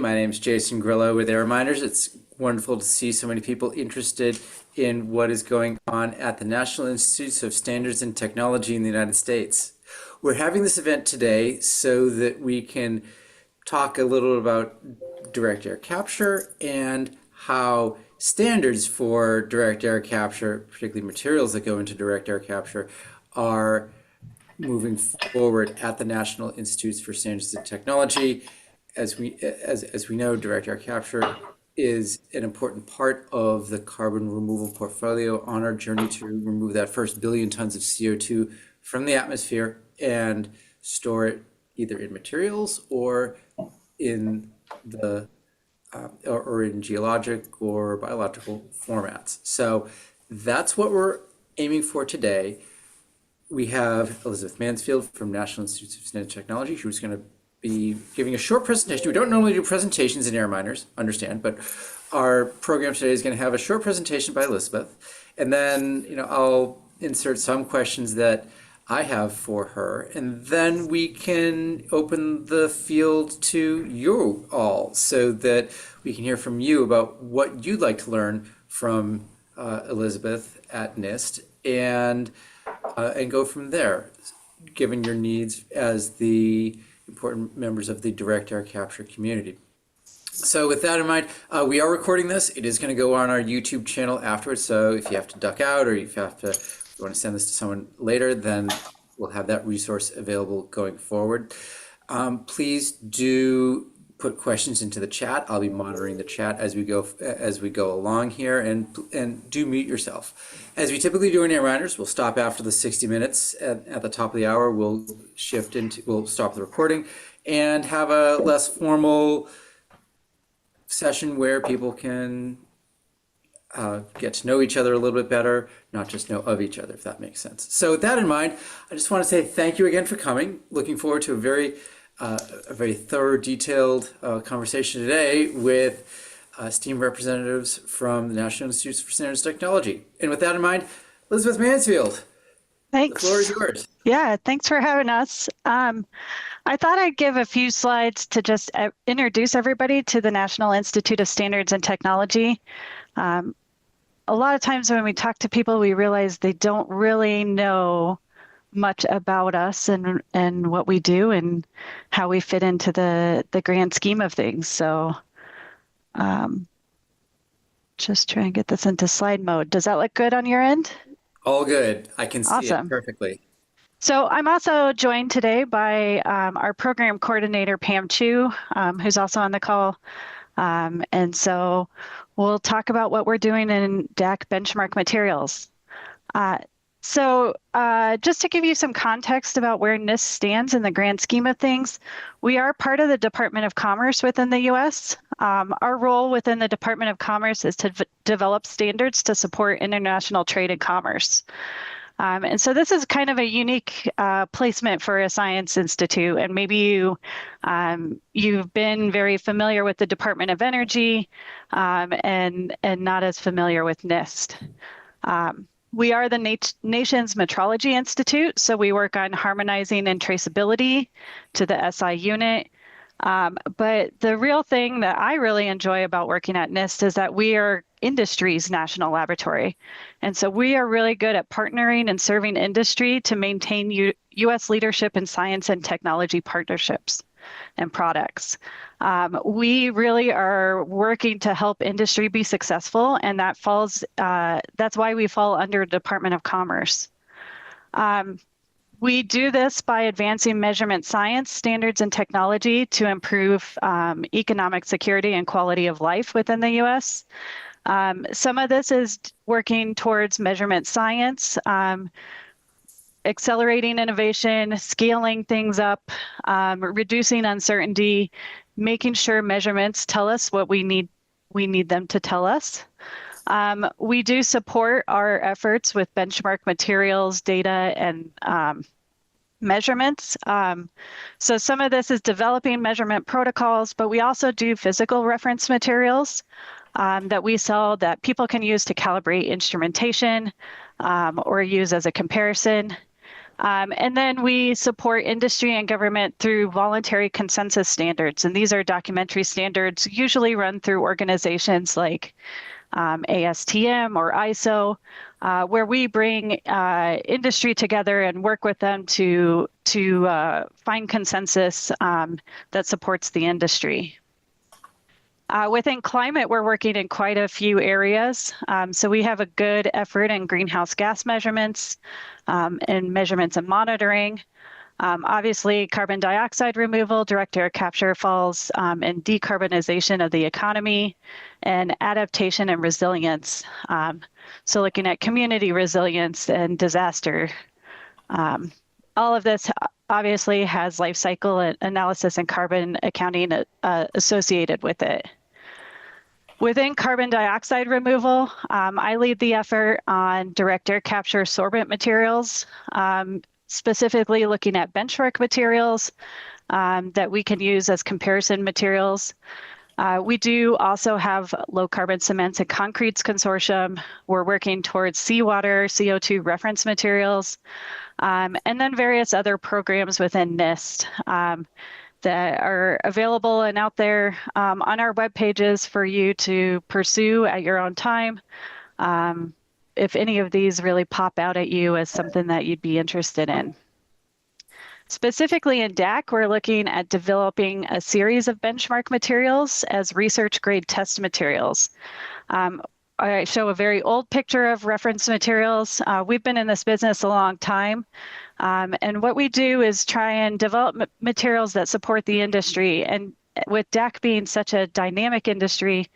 My name is Jason Grillo with Air Miners. It's wonderful to see so many people interested in what is going on at the National Institutes of Standards and Technology in the United States. We're having this event today so that we can talk a little about direct air capture and how standards for direct air capture, particularly materials that go into direct air capture, are moving forward at the National Institutes for Standards and Technology. As we know, direct air capture is an important part of the carbon removal portfolio on our journey to remove that first billion tons of CO2 from the atmosphere and store it either in materials or in the or in geologic or biological formats. So that's what we're aiming for today. We have Elisabeth Mansfield from National Institutes of Standards and Technology, who's going to be giving a short presentation. We don't normally do presentations in Air Miners, understand, but our program today is going to have a short presentation by Elisabeth, and then I'll insert some questions that I have for her, and then we can open the field to you all so that we can hear from you about what you'd like to learn from Elisabeth at NIST, and go from there, given your needs as the important members of the direct air capture community. So with that in mind, we are recording this. It is going to go on our YouTube channel afterwards. So if you have to duck out or if you want to send this to someone later, then we'll have that resource available going forward. Please do put questions into the chat. I'll be monitoring the chat as we go along here, and do mute yourself. As we typically do in Air Miners, we'll stop after the 60 minutes at the top of the hour. We'll stop the recording and have a less formal session where people can get to know each other a little bit better, not just know of each other, if that makes sense. So with that in mind, I just want to say thank you again for coming. Looking forward to a very thorough, detailed conversation today with esteemed representatives from the National Institutes for Standards and Technology. And with that in mind, Elisabeth Mansfield, thanks. The floor is yours. Yeah, thanks for having us. I thought I'd give a few slides to just introduce everybody to the National Institute of Standards and Technology. A lot of times when we talk to people, we realize they don't really know much about us and what we do and how we fit into the grand scheme of things. So just try and get this into slide mode. Does that look good on your end? All good. I can see Awesome. it perfectly. So I'm also joined today by our program coordinator, Pam Chu, who's also on the call. And so we'll talk about what we're doing in DAC benchmark materials. So just to give you some context about where NIST stands in the grand scheme of things, we are part of the Department of Commerce within the U.S. Our role within the Department of Commerce is to develop standards to support international trade and commerce. And so this is kind of a unique placement for a science institute, and maybe you've been very familiar with the Department of Energy and not as familiar with NIST. We are the nation's metrology institute, so we work on harmonizing and traceability to the SI unit. But the real thing that I really enjoy about working at NIST is that we are industry's national laboratory. And so we are really good at partnering and serving industry to maintain U.S. leadership in science and technology partnerships and products. We really are working to help industry be successful, and that's why we fall under Department of Commerce. We do this by advancing measurement science, standards, and technology to improve economic security and quality of life within the U.S. Some of this is working towards measurement science, accelerating innovation, scaling things up, reducing uncertainty, making sure measurements tell us what we need them to tell us. We do support our efforts with benchmark materials, data, and measurements. So some of this is developing measurement protocols, but we also do physical reference materials that we sell that people can use to calibrate instrumentation or use as a comparison. And then we support industry and government through voluntary consensus standards. And these are documentary standards usually run through organizations like ASTM or ISO, where we bring industry together and work with them to find consensus that supports the industry. Within climate, we're working in quite a few areas. So we have a good effort in greenhouse gas measurements and measurements and monitoring. Obviously, carbon dioxide removal, direct air capture falls, and decarbonization of the economy, and adaptation and resilience. So looking at community resilience and disaster. All of this obviously has life cycle analysis and carbon accounting associated with it. Within carbon dioxide removal, I lead the effort on direct air capture sorbent materials, specifically looking at benchmark materials that we can use as comparison materials. We do also have low carbon cements and concretes consortium. We're working towards seawater, CO2 reference materials, and then various other programs within NIST that are available and out there on our web pages for you to pursue at your own time. If any of these really pop out at you as something that you'd be interested in. Specifically in DAC, we're looking at developing a series of benchmark materials as research grade test materials. I show a very old picture of reference materials. We've been in this business a long time. And what we do is try and develop materials that support the industry. And with DAC being such a dynamic industry,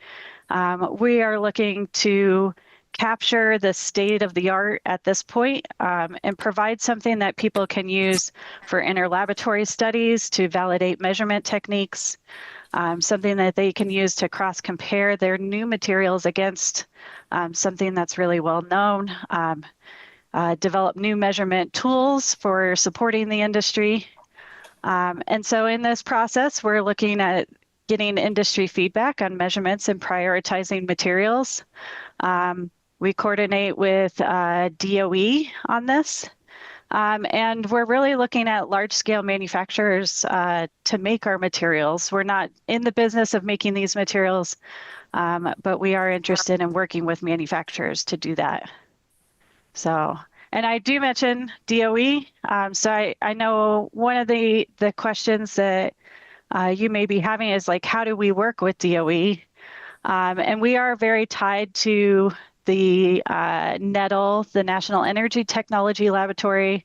we are looking to capture the state of the art at this point and provide something that people can use for interlaboratory studies to validate measurement techniques, something that they can use to cross-compare their new materials against something that's really well known, develop new measurement tools for supporting the industry. And so in this process, we're looking at getting industry feedback on measurements and prioritizing materials. We coordinate with DOE on this. And we're really looking at large-scale manufacturers to make our materials. We're not in the business of making these materials, but we are interested in working with manufacturers to do that. So, and I do mention DOE. So I know one of the questions that you may be having is like, how do we work with DOE? And we are very tied to the NETL, the National Energy Technology Laboratory,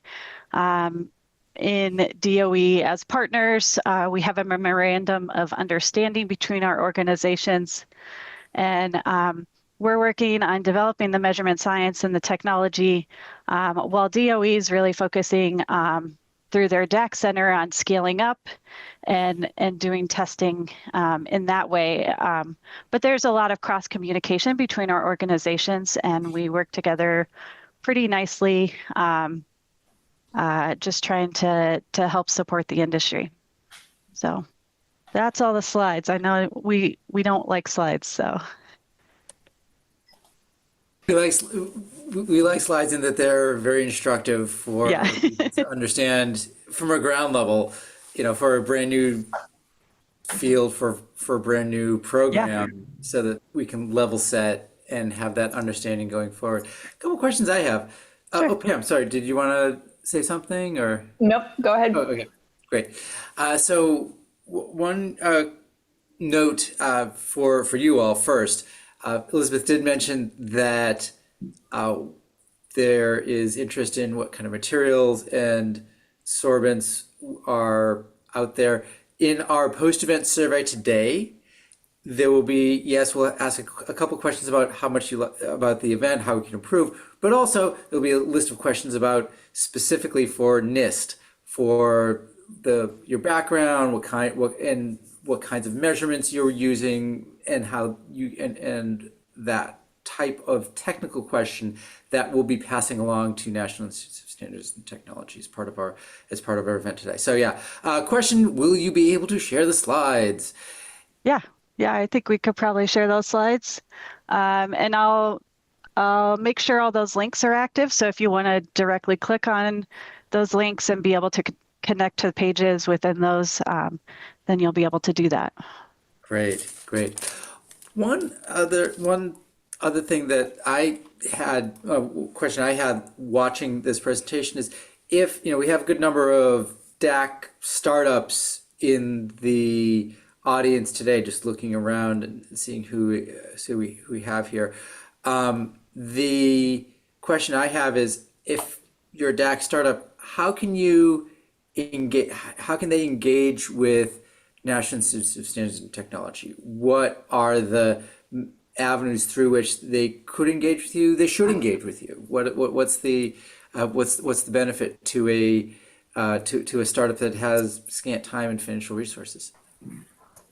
in DOE as partners. We have a memorandum of understanding between our organizations, and we're working on developing the measurement science and the technology, while DOE is really focusing through their DAC center on scaling up and doing testing in that way. But there's a lot of cross communication between our organizations, and we work together pretty nicely, just trying to help support the industry. So that's all the slides. I know we don't like slides, so. We like slides in that they're very instructive for to understand from a ground level, you know, for a brand new field, for a brand new program, so that we can level set and have that understanding going forward. A couple questions I have. Sure. Oh, Pam, sorry, did you want to say something or? Nope, go ahead. Oh, okay, great. So one note for you all first. Elisabeth did mention that there is interest in what kind of materials and sorbents are out there. In our post-event survey today, there will be, yes, we'll ask a couple questions about how much you about the event, how we can improve, but also there'll be a list of questions about specifically for NIST, for your background, what kinds of measurements you're using, and how you and that type of technical question that we'll be passing along to National Institutes of Standards and Technology as part of our event today. So yeah, question: will you be able to share the slides? Yeah, I think we could probably share those slides, and I'll make sure all those links are active. So if you want to directly click on those links and be able to connect to the pages within those, then you'll be able to do that. Great, great. One other thing that I had question I had watching this presentation is if we have a good number of DAC startups in the audience today, just looking around and seeing who we have here. The question I have is, if you're a DAC startup, how can you engage? How can they engage with National Institutes of Standards and Technology? What are the avenues through which they could engage with you? They should engage with you. What's the benefit to a startup that has scant time and financial resources?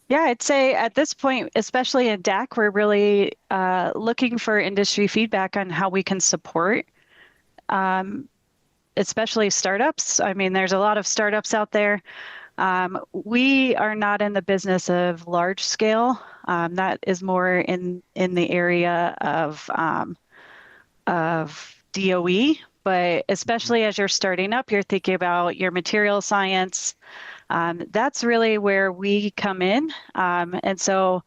Yeah, I'd say at this point, especially in DAC, we're really looking for industry feedback on how we can support, especially startups. I mean, there's a lot of startups out there. We are not in the business of large scale. That is more in the area of DOE, but especially as you're starting up, you're thinking about your material science. That's really where we come in. And so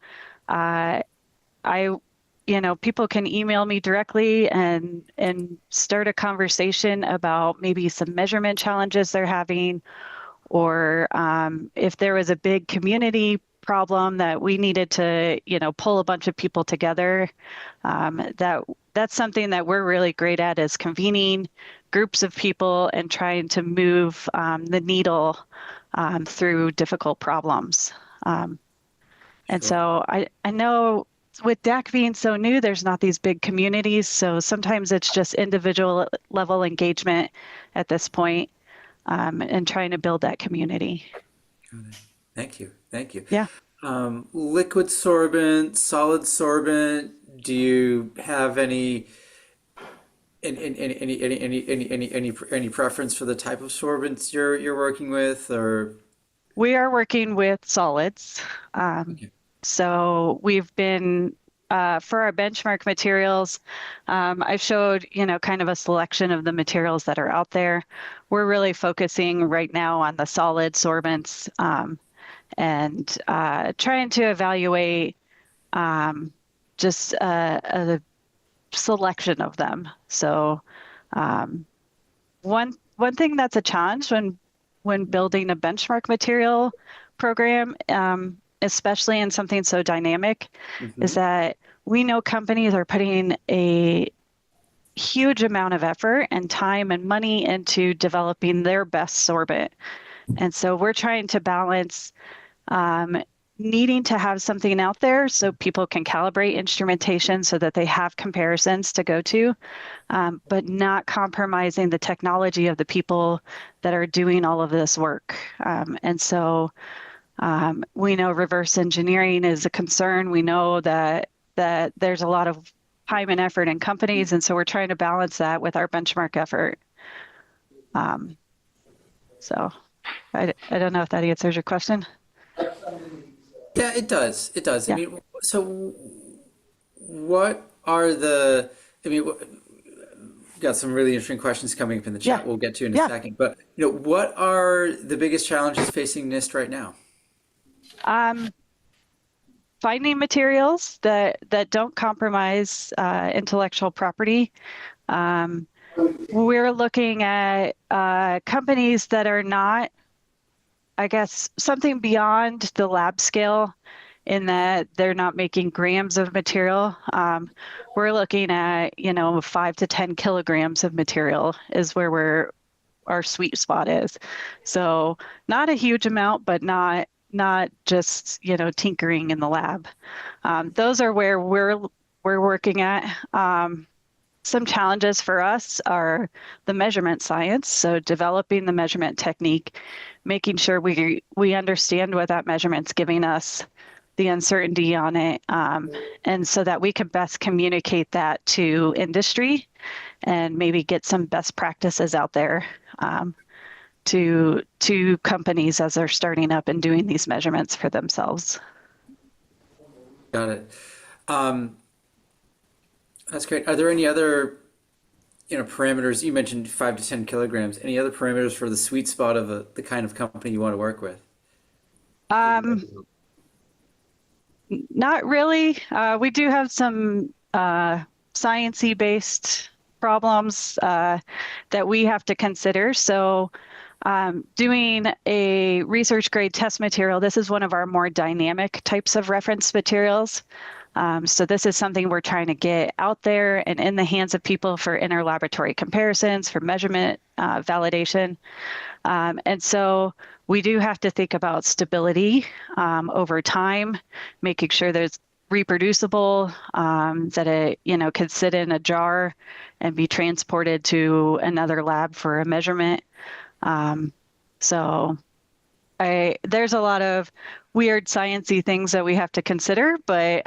people can email me directly and start a conversation about maybe some measurement challenges they're having, or if there was a big community problem that we needed to, pull a bunch of people together. That's something that we're really great at, is convening groups of people and trying to move the needle through difficult problems. And so I know with DAC being so new, there's not these big communities. So sometimes it's just individual level engagement at this point, and trying to build that community. Got it. Thank you. Thank you. Yeah. Liquid sorbent, solid sorbent. Do you have any preference for the type of sorbents you're working with, or? We are working with solids. Okay. So we've been, for our benchmark materials, I've showed, kind of a selection of the materials that are out there. We're really focusing right now on the solid sorbents, and trying to evaluate just a selection of them. So one thing that's a challenge when building a benchmark material program, especially in something so dynamic, is that we know companies are putting a huge amount of effort and time and money into developing their best sorbent. And so we're trying to balance needing to have something out there so people can calibrate instrumentation so that they have comparisons to go to, but not compromising the technology of the people that are doing all of this work. And so we know reverse engineering is a concern. We know that there's a lot of time and effort in companies, and so we're trying to balance that with our benchmark effort. So I don't know if that answers your question. Yeah, it does. It does. Yeah. I mean, so what are the? I mean, got some really interesting questions coming up in the chat. Yeah. We'll get to in a Yeah. second. But what are the biggest challenges facing NIST right now? Finding materials that don't compromise intellectual property. We're looking at companies that are not, I guess, something beyond the lab scale, in that they're not making grams of material. We're looking at 5 to 10 kilograms of material is where our sweet spot is. So not a huge amount, but not just tinkering in the lab. Those are where we're working at. Some challenges for us are the measurement science, so developing the measurement technique, making sure we understand what that measurement's giving us, the uncertainty on it, and so that we can best communicate that to industry and maybe get some best practices out there to companies as they're starting up and doing these measurements for themselves. Got it. That's great. Are there any other parameters. You mentioned 5 to 10 kilograms. Any other parameters for the sweet spot of the kind of company you want to work with? Um, Not really. We do have some sciencey based problems that we have to consider. So, doing a research grade test material, this is one of our more dynamic types of reference materials. So this is something we're trying to get out there and in the hands of people for interlaboratory comparisons, for measurement, validation. And so we do have to think about stability over time, making sure that it's reproducible, that it, could sit in a jar and be transported to another lab for a measurement. So there's a lot of weird sciencey things that we have to consider, but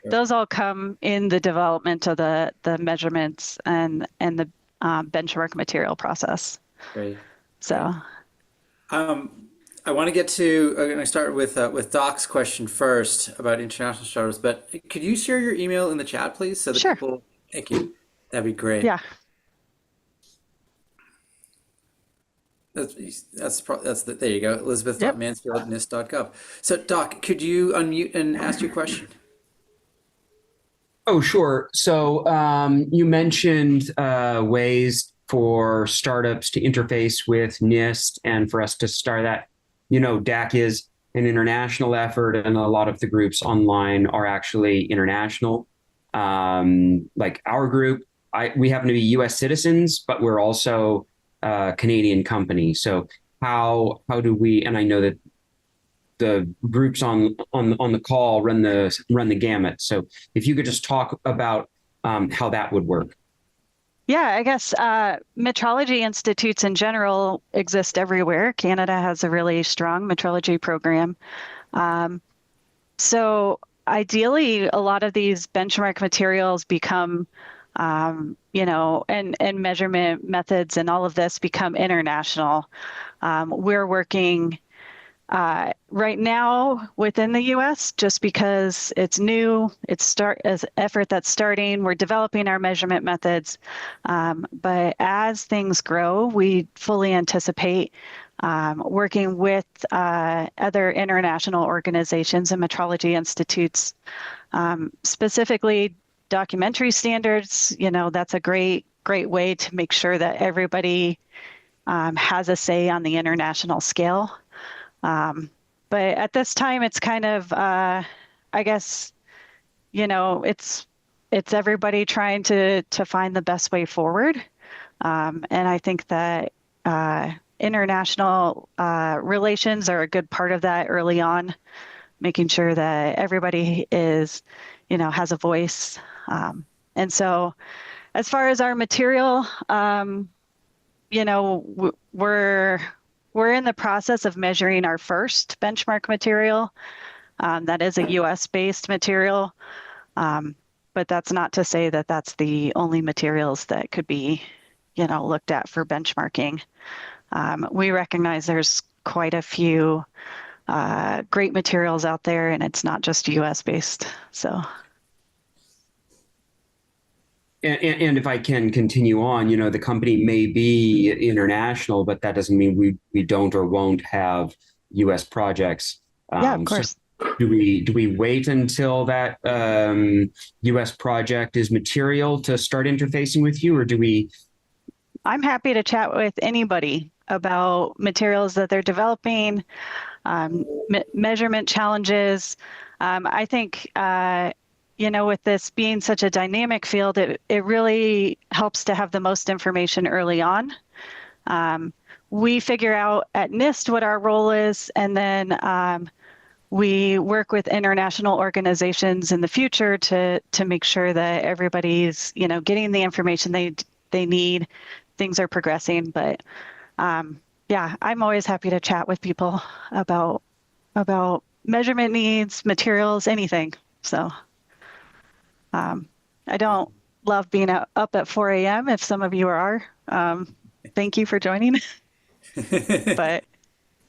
those all come in the development of the measurements and the benchmark material process. Great. So. I want to get to. I'm going to start with Doc's question first about international startups. But could you share your email in the chat, please, so that Sure. people? Thank you. That'd be great. Yeah. There you go. Elisabeth.Mansfield at NIST.gov. So, Doc, could you unmute and ask your question? Oh, sure. So you mentioned ways for startups to interface with NIST and for us to start that. DAC is an international effort, and a lot of the groups online are actually international. Like our group, we happen to be U.S. citizens, but we're also a Canadian company. So how do we? And I know that the groups on the call run the gamut. So if you could just talk about how that would work. Yeah, I guess metrology institutes in general exist everywhere. Canada has a really strong metrology program. So ideally, a lot of these benchmark materials become, and measurement methods and all of this become international. We're working right now within the U.S. just because it's new, as effort that's starting. We're developing our measurement methods, but as things grow, we fully anticipate working with other international organizations and metrology institutes, specifically documentary standards. That's a great way to make sure that everybody has a say on the international scale. But at this time, it's kind of, I guess, it's everybody trying to find the best way forward. And I think that international relations are a good part of that early on, making sure that everybody is, has a voice. And so as far as our material, we're in the process of measuring our first benchmark material. That is a US-based material, but that's not to say that that's the only materials that could be, looked at for benchmarking. We recognize there's quite a few great materials out there, and it's not just US-based. So. And if I can continue on, the company may be international, but that doesn't mean we don't or won't have U.S. projects. Yeah, of course. So do we wait until that U.S. project is material to start interfacing with you, or do we? I'm happy to chat with anybody about materials that they're developing, measurement challenges. I think. With this being such a dynamic field, it really helps to have the most information early on. We figure out at NIST what our role is, and then we work with international organizations in the future to make sure that everybody's getting the information they need, things are progressing. But yeah, I'm always happy to chat with people about measurement needs, materials, anything. So. I don't love being up at 4 a.m. if some of you are. Thank you for joining. But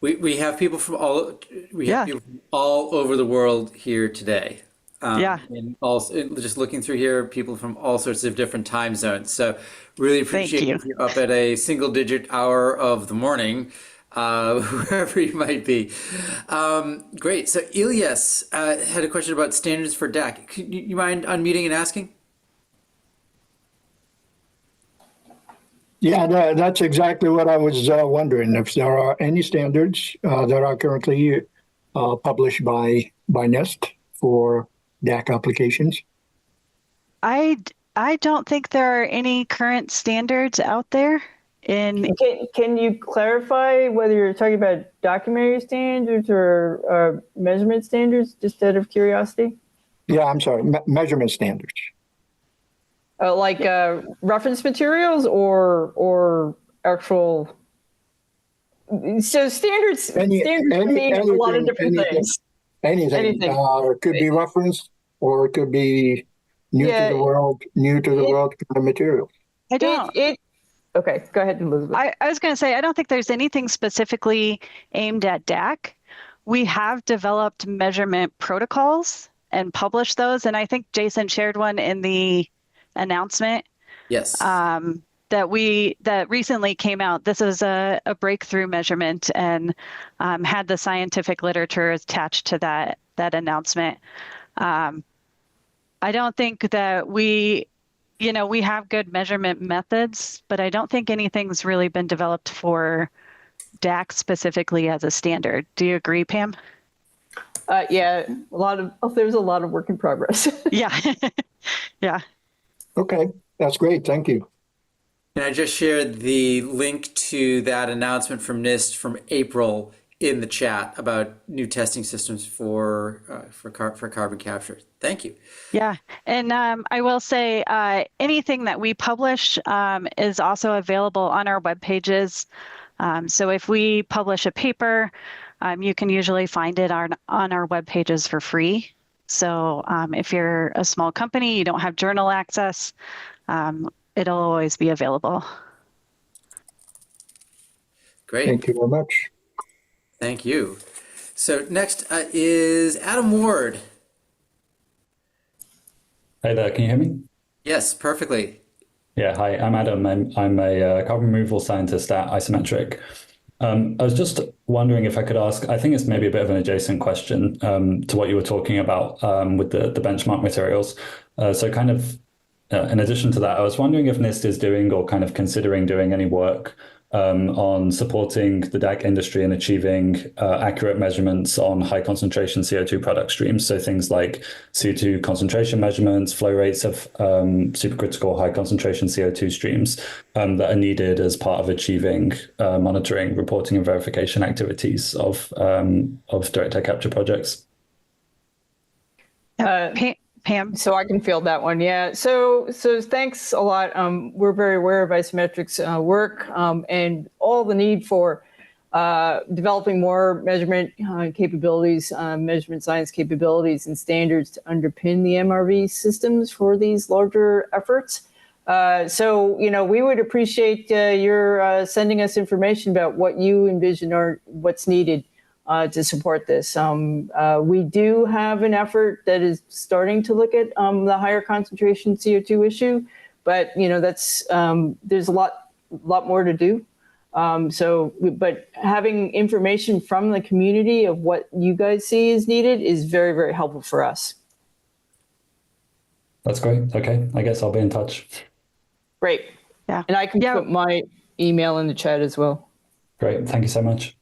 we have people from all Yeah. people from all over the world here today. Yeah. And also, just looking through here, people from all sorts of different time zones. So really Thank appreciate you. if you're up at a single digit hour of the morning, wherever you might be. Great. So Elias had a question about standards for DAC. Could you mind unmuting and asking? Yeah, that's exactly what I was wondering. If there are any standards that are currently published by NIST for DAC applications. I don't think there are any current standards out there in. Can you clarify whether you're talking about documentary standards or measurement standards, just out of curiosity? Yeah, I'm sorry, measurement standards. Like reference materials or actual. So standards can mean a lot of different things. Anything. It could be referenced, or it could be new to the world kind of material. I don't. Okay, go ahead, Elizabeth. I was going to say, I don't think there's anything specifically aimed at DAC. We have developed measurement protocols and published those. And I think Jason shared one in the announcement. Yes. That recently came out. This was a breakthrough measurement and had the scientific literature attached to that announcement. I don't think that we have good measurement methods, but I don't think anything's really been developed for DAC specifically as a standard. Do you agree, Pam? Yeah, there's a lot of work in progress. Yeah. Yeah. Okay, that's great. Thank you. And I just shared the link to that announcement from NIST from April in the chat about new testing systems for carbon capture. Thank you. Yeah, and I will say anything that we publish is also available on our web pages. So if we publish a paper, you can usually find it on our web pages for free. So if you're a small company, you don't have journal access, it'll always be available. Great. Thank you very much. Thank you. So next is Adam Ward. Hey there, can you hear me? Yes, perfectly. Yeah, hi, I'm Adam. I'm a carbon removal scientist at Isometric. I was just wondering if I could ask, I think it's maybe a bit of an adjacent question to what you were talking about with the benchmark materials. So kind of in addition to that, I was wondering if NIST is doing or kind of considering doing any work on supporting the DAC industry and achieving accurate measurements on high concentration CO2 product streams. So things like CO2 concentration measurements, flow rates of supercritical high concentration CO2 streams that are needed as part of achieving monitoring, reporting, and verification activities of direct air capture projects. Pam? So I can field that one. Yeah. So thanks a lot. We're very aware of Isometric's work and all the need for developing more measurement capabilities, measurement science capabilities and standards to underpin the MRV systems for these larger efforts. So, we would appreciate your sending us information about what you envision or what's needed to support this. We do have an effort that is starting to look at the higher concentration CO2 issue, but that's there's a lot more to do. But having information from the community of what you guys see is needed is very, very helpful for us. That's great. Okay, I guess I'll be in touch. Great. Yeah. And I can put my email in the chat as well. Great. Thank you so much.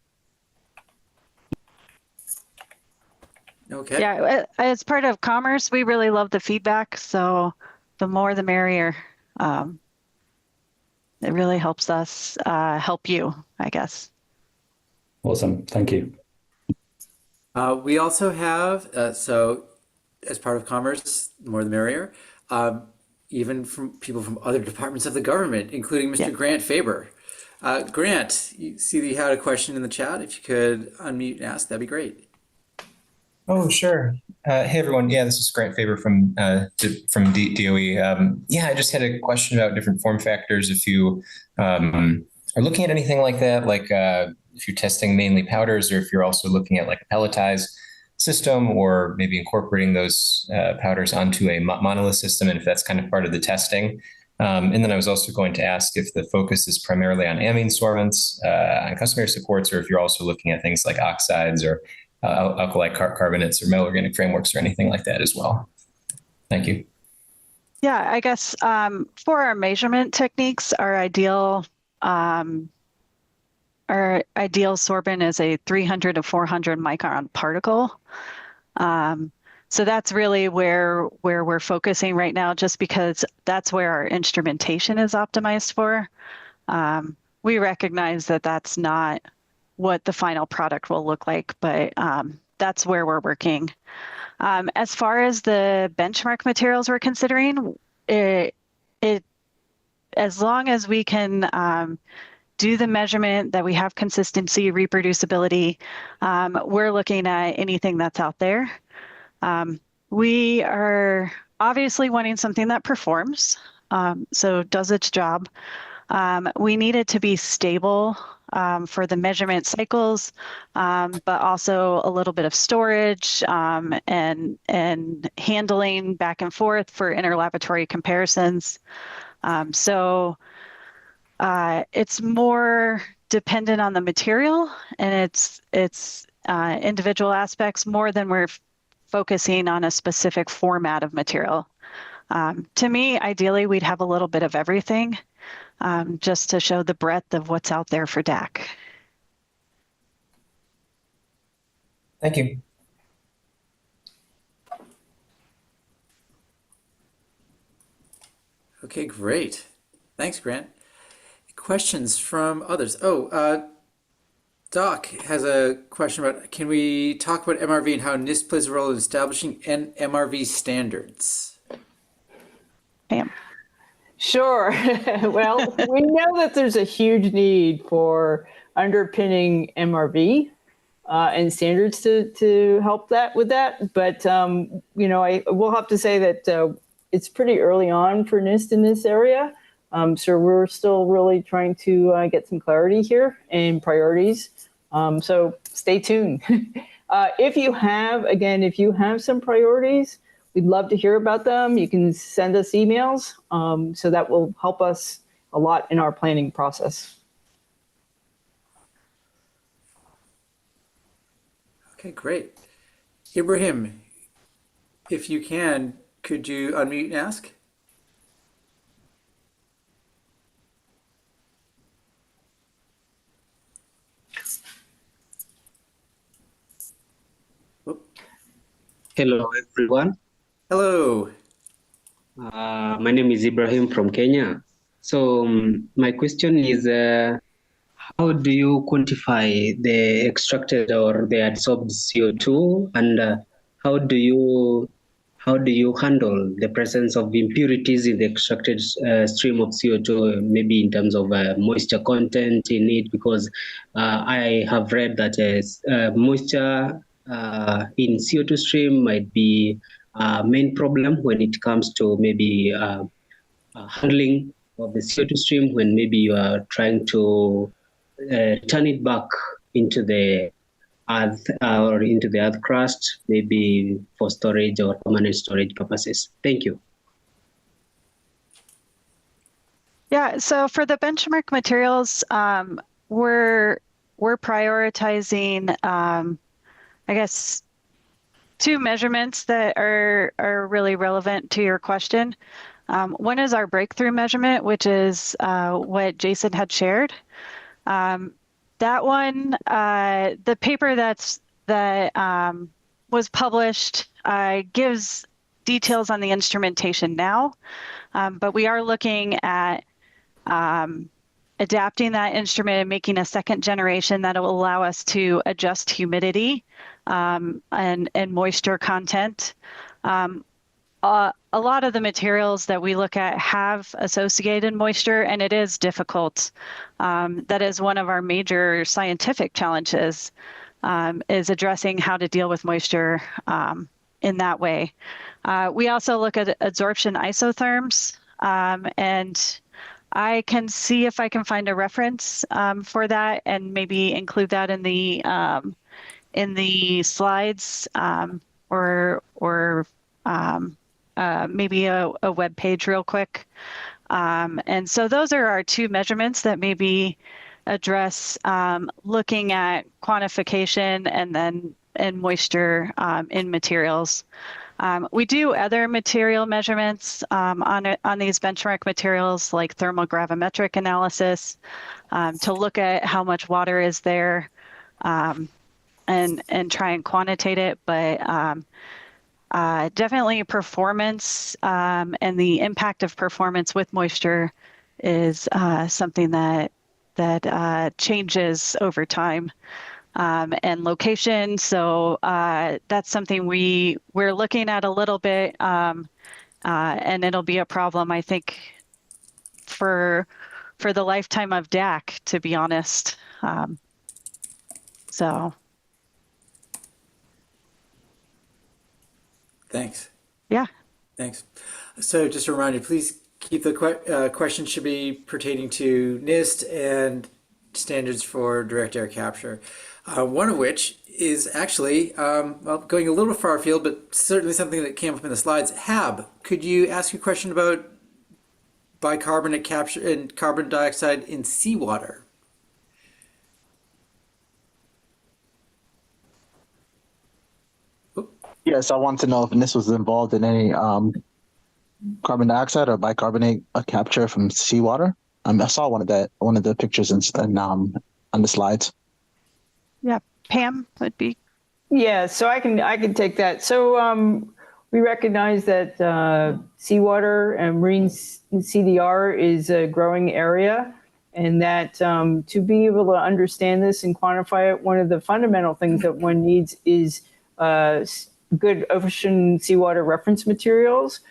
Okay. Yeah, as part of commerce, we really love the feedback. So the more the merrier. It really helps us help you, I guess. Awesome. Thank you. We also have, so as part of commerce, the more the merrier, even from people from other departments of the government, including Mr. Grant Faber. Grant, you see that you had a question in the chat. If you could unmute and ask, that'd be great. Oh, sure. Hey, everyone. Yeah, this is Grant Faber from DOE. I just had a question about different form factors. If you are looking at anything like that, like if you're testing mainly powders or if you're also looking at like a pelletized system, or maybe incorporating those powders onto a monolith system, and if that's kind of part of the testing. And then I was also going to ask if the focus is primarily on amine sorbents, on customary supports, or if you're also looking at things like oxides or alkali carbonates or metal organic frameworks or anything like that as well. Thank you. Yeah, I guess for our measurement techniques, our ideal sorbent is a 300 to 400 micron particle. So that's really where we're focusing right now, just because that's where our instrumentation is optimized for. We recognize that that's not what the final product will look like, but that's where we're working. As far as the benchmark materials we're considering, as long as we can do the measurement, that we have consistency, reproducibility, we're looking at anything that's out there. We are obviously wanting something that performs, so does its job. We need it to be stable for the measurement cycles, but also a little bit of storage and handling back and forth for interlaboratory comparisons. So it's more dependent on the material and its individual aspects more than we're focusing on a specific format of material. To me, ideally, we'd have a little bit of everything, just to show the breadth of what's out there for DAC. Thank you. Okay, great. Thanks, Grant. Questions from others? Doc has a question about, can we talk about MRV and how NIST plays a role in establishing MRV standards? Pam. Sure. Well, we know that there's a huge need for underpinning MRV and standards to help with that. But, I will have to say that it's pretty early on for NIST in this area. So we're still really trying to get some clarity here and priorities. So stay tuned. If you have some priorities, we'd love to hear about them. You can send us emails. So that will help us a lot in our planning process. Okay, great. Ibrahim, if you can, could you unmute and ask? Hello, everyone. Hello. My name is Ibrahim from Kenya. So my question is, how do you quantify the extracted or the adsorbed CO2, and how do you handle the presence of impurities in the extracted stream of CO2, maybe in terms of moisture content in it? Because I have read that moisture in CO2 stream might be a main problem when it comes to maybe handling of the CO2 stream, when maybe you are trying to turn it back into the earth or into the earth crust, maybe for storage or permanent storage purposes. Thank you. Yeah, so for the benchmark materials, we're prioritizing, I guess, two measurements that are really relevant to your question. One is our breakthrough measurement, which is what Jason had shared. That one, the paper that was published gives details on the instrumentation now, but we are looking at adapting that instrument and making a second generation that will allow us to adjust humidity and moisture content. A lot of the materials that we look at have associated moisture, and it is difficult. That is one of our major scientific challenges, is addressing how to deal with moisture in that way. We also look at adsorption isotherms, and I can see if I can find a reference for that and maybe include that in in the slides or maybe a web page real quick. And so those are our two measurements that maybe address looking at quantification and moisture in materials. We do other material measurements on these benchmark materials like thermal gravimetric analysis to look at how much water is there and try and quantitate it. But definitely performance and the impact of performance with moisture is something that changes over time. And location. So that's something we're looking at a little bit, and it'll be a problem, I think, for the lifetime of DAC, to be honest. So. Thanks. Yeah. Thanks. So just a reminder, please keep the questions should be pertaining to NIST and standards for direct air capture. One of which is actually, well, going a little far afield, but certainly something that came up in the slides. Hab, could you ask a question about bicarbonate capture and carbon dioxide in seawater? Yes, I want to know if NIST was involved in any carbon dioxide or bicarbonate capture from seawater. I saw one of the pictures on the slides. Yeah, Pam would be. Yeah, so I can take that. So we recognize that seawater and marine CDR is a growing area, and that to be able to understand this and quantify it, one of the fundamental things that one needs is good ocean seawater reference materials.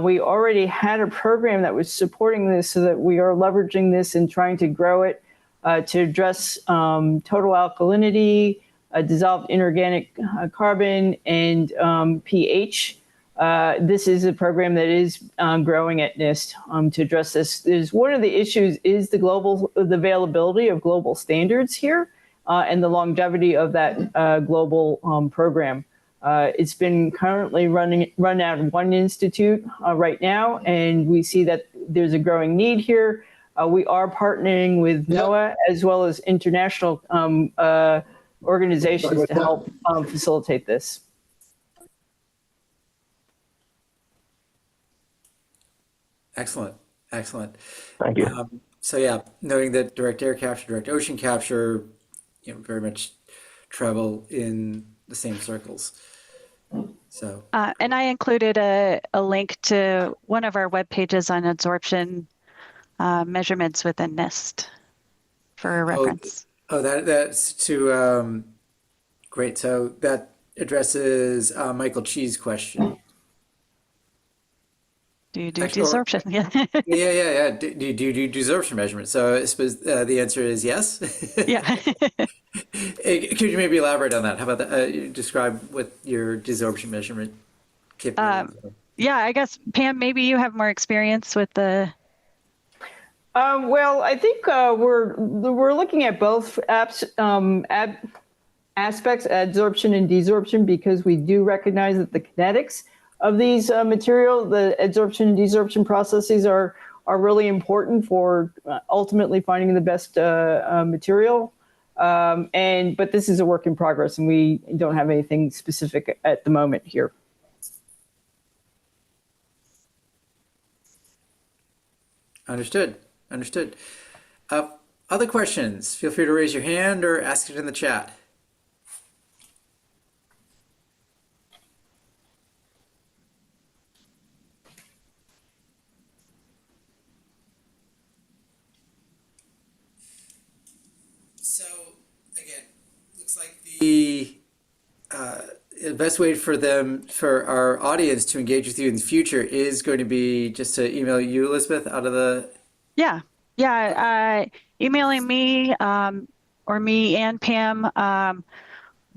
We already had a program that was supporting this, so that we are leveraging this and trying to grow it to address total alkalinity, dissolved inorganic carbon, and pH. This is a program that is growing at NIST to address this. One of the issues is the availability of global standards here and the longevity of that global program. It's been currently run out of one institute right now, and we see that there's a growing need here. We are partnering with NOAA as well as international organizations to help facilitate this. Excellent, excellent. Thank you. So yeah, knowing that direct air capture, direct ocean capture, very much travel in the same circles. So. And I included a link to one of our web pages on absorption measurements within NIST for reference. Oh, that's to great. So that addresses Michael Chi's question. Do you do desorption? Yeah. Do you do desorption measurements? So I suppose the answer is yes. Yeah. Could you maybe elaborate on that? How about that? Describe what your desorption measurement capabilities are. Yeah, I guess, Pam, maybe you have more experience with the... Well, I think we're looking at both aspects, adsorption and desorption, because we do recognize that the kinetics of these materials, the adsorption and desorption processes are really important for ultimately finding the best material. But this is a work in progress, and we don't have anything specific at the moment here. Understood. Other questions? Feel free to raise your hand or ask it in the chat. So again, looks like the best way for our audience to engage with you in the future is going to be just to email you, Elisabeth, out of the... Yeah. Emailing me or me and Pam.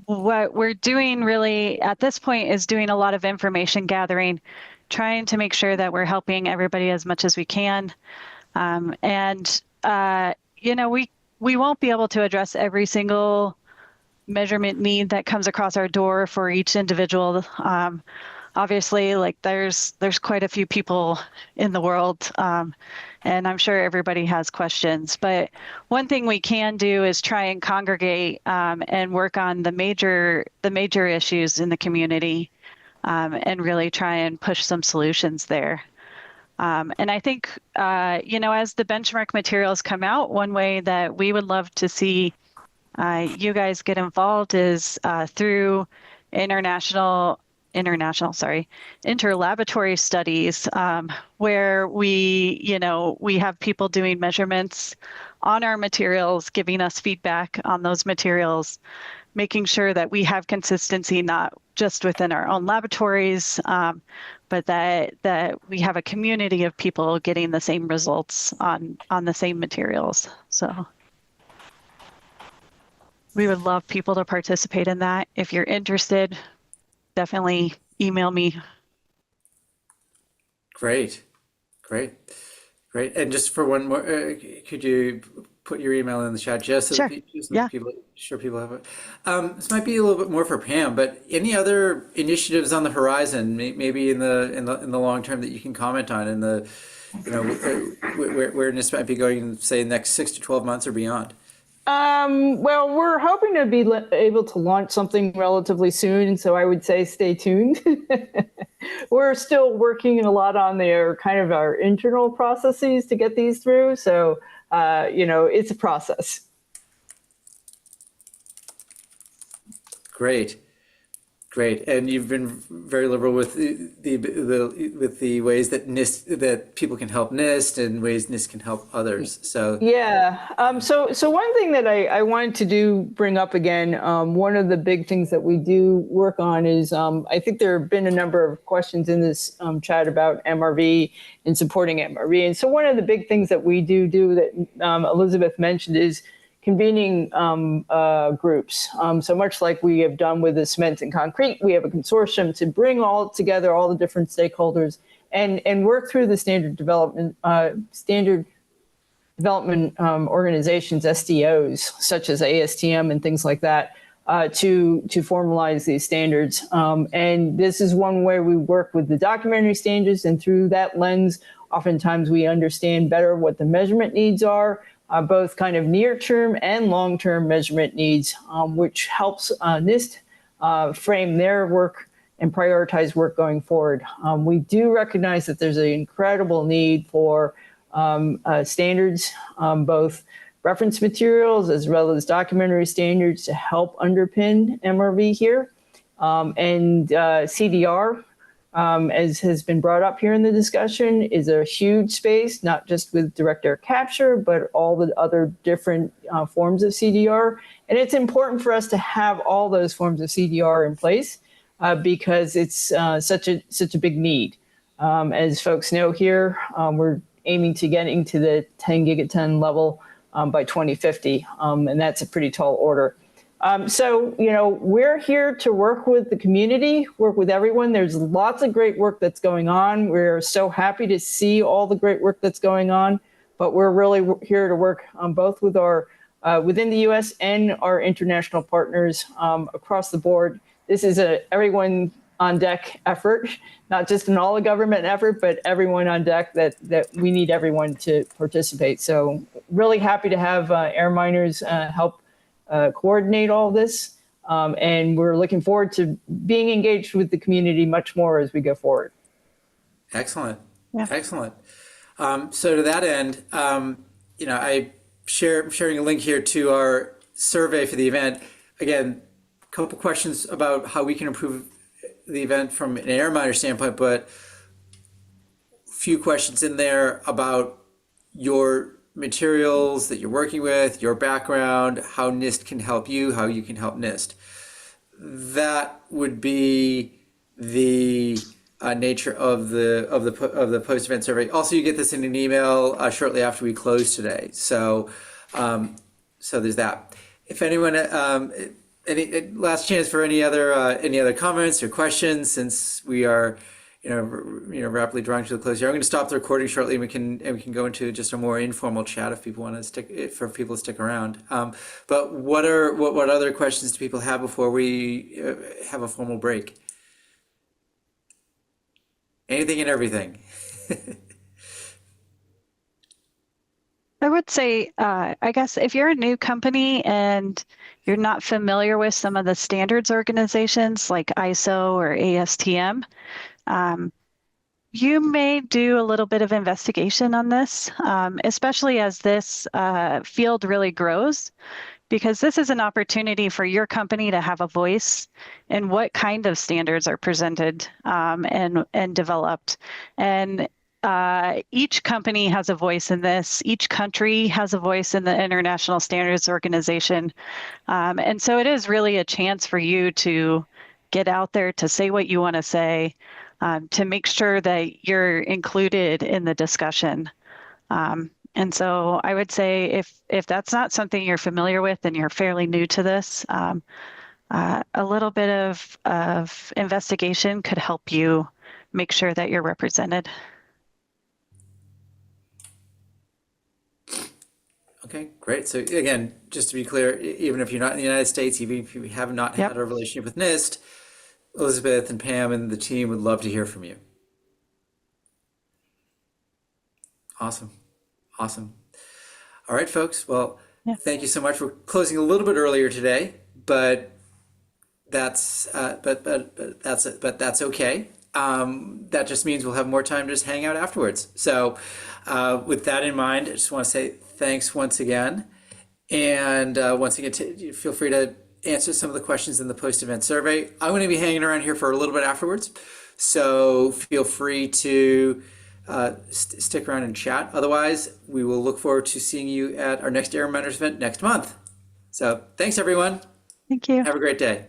What we're doing really at this point is doing a lot of information gathering, trying to make sure that we're helping everybody as much as we can. We won't be able to address every single measurement need that comes across our door for each individual. Obviously, like there's quite a few people in the world, and I'm sure everybody has questions. But one thing we can do is try and congregate and work on the major issues in the community, and really try and push some solutions there. And I think, as the benchmark materials come out, one way that we would love to see you guys get involved is through interlaboratory studies, where we have people doing measurements on our materials, giving us feedback on those materials, making sure that we have consistency, not just within our own laboratories, but that we have a community of people getting the same results on the same materials. So we would love people to participate in that. If you're interested, definitely email me. Great. And just for one more, could you put your email in the chat just so Sure. that people have it? This might be a little bit more for Pam, but any other initiatives on the horizon, maybe in the long term, that you can comment on, in the where NIST might be going, say, in the next 6 to 12 months or beyond? Well, we're hoping to be able to launch something relatively soon, so I would say stay tuned. We're still working a lot on our internal processes to get these through, so it's a process. Great, and you've been very liberal with the ways that that people can help NIST and ways NIST can help others. So yeah, so one thing that I wanted to bring up again, one of the big things that we do work on is I think there have been a number of questions in this chat about MRV and supporting MRV, and so one of the big things that we do that Elisabeth mentioned is convening groups. So much like we have done with the cement and concrete, we have a consortium to bring all together all the different stakeholders and work through the standard development organizations, SDOs, such as ASTM and things like that, to formalize these standards. And this is one way we work with the documentary standards, and through that lens, oftentimes we understand better what the measurement needs are, both kind of near-term and long-term measurement needs, which helps NIST frame their work and prioritize work going forward. We do recognize that there's an incredible need for standards, both reference materials as well as documentary standards, to help underpin MRV here. And CDR, as has been brought up here in the discussion, is a huge space, not just with direct air capture, but all the other different forms of CDR. And it's important for us to have all those forms of CDR in place because it's such a big need. As folks know here, we're aiming to getting to the 10 gigaton level by 2050, and that's a pretty tall order. So, we're here to work with the community, work with everyone. There's lots of great work that's going on. We're so happy to see all the great work that's going on, but we're really here to work both with our within the U.S. and our international partners across the board. This is a everyone on deck effort, not just an all government effort, but everyone on deck, that we need everyone to participate. So really happy to have air miners help coordinate all this. And we're looking forward to being engaged with the community much more as we go forward. Excellent. Yeah. Excellent. So to that end, I'm sharing a link here to our survey for the event. Again, a couple questions about how we can improve the event from an air miner standpoint, but a few questions in there about your materials that you're working with, your background, how NIST can help you, how you can help NIST. That would be the nature of the post-event survey. Also, you get this in an email shortly after we close today. So there's that. If anyone, any last chance for any other comments or questions, since we are rapidly drawing to the close here. I'm going to stop the recording shortly, and we can go into just a more informal chat if people want to stick around. But what other questions do people have before we have a formal break? Anything and everything. I would say, I guess if you're a new company and you're not familiar with some of the standards organizations like ISO or ASTM, you may do a little bit of investigation on this, especially as this field really grows, because this is an opportunity for your company to have a voice in what kind of standards are presented and developed. And each company has a voice in this. Each country has a voice in the International Standards Organization. And so it is really a chance for you to get out there, to say what you want to say, to make sure that you're included in the discussion. And so I would say if that's not something you're familiar with and you're fairly new to this, a little bit of investigation could help you make sure that you're represented. Okay, great. So again, just to be clear, even if you're not in the United States, even if you have not had a relationship with NIST, Elisabeth and Pam and the team would love to hear from you. Awesome. Awesome. All right, folks. Well, thank you so much. We're closing a little bit earlier today, but that's that's okay. That just means we'll have more time to just hang out afterwards. So with that in mind, I just want to say thanks once again. And once again, feel free to answer some of the questions in the post-event survey. I'm going to be hanging around here for a little bit afterwards. So feel free to stick around and chat. Otherwise, we will look forward to seeing you at our next Air Reminders event next month. So thanks, everyone. Thank you. Have a great day.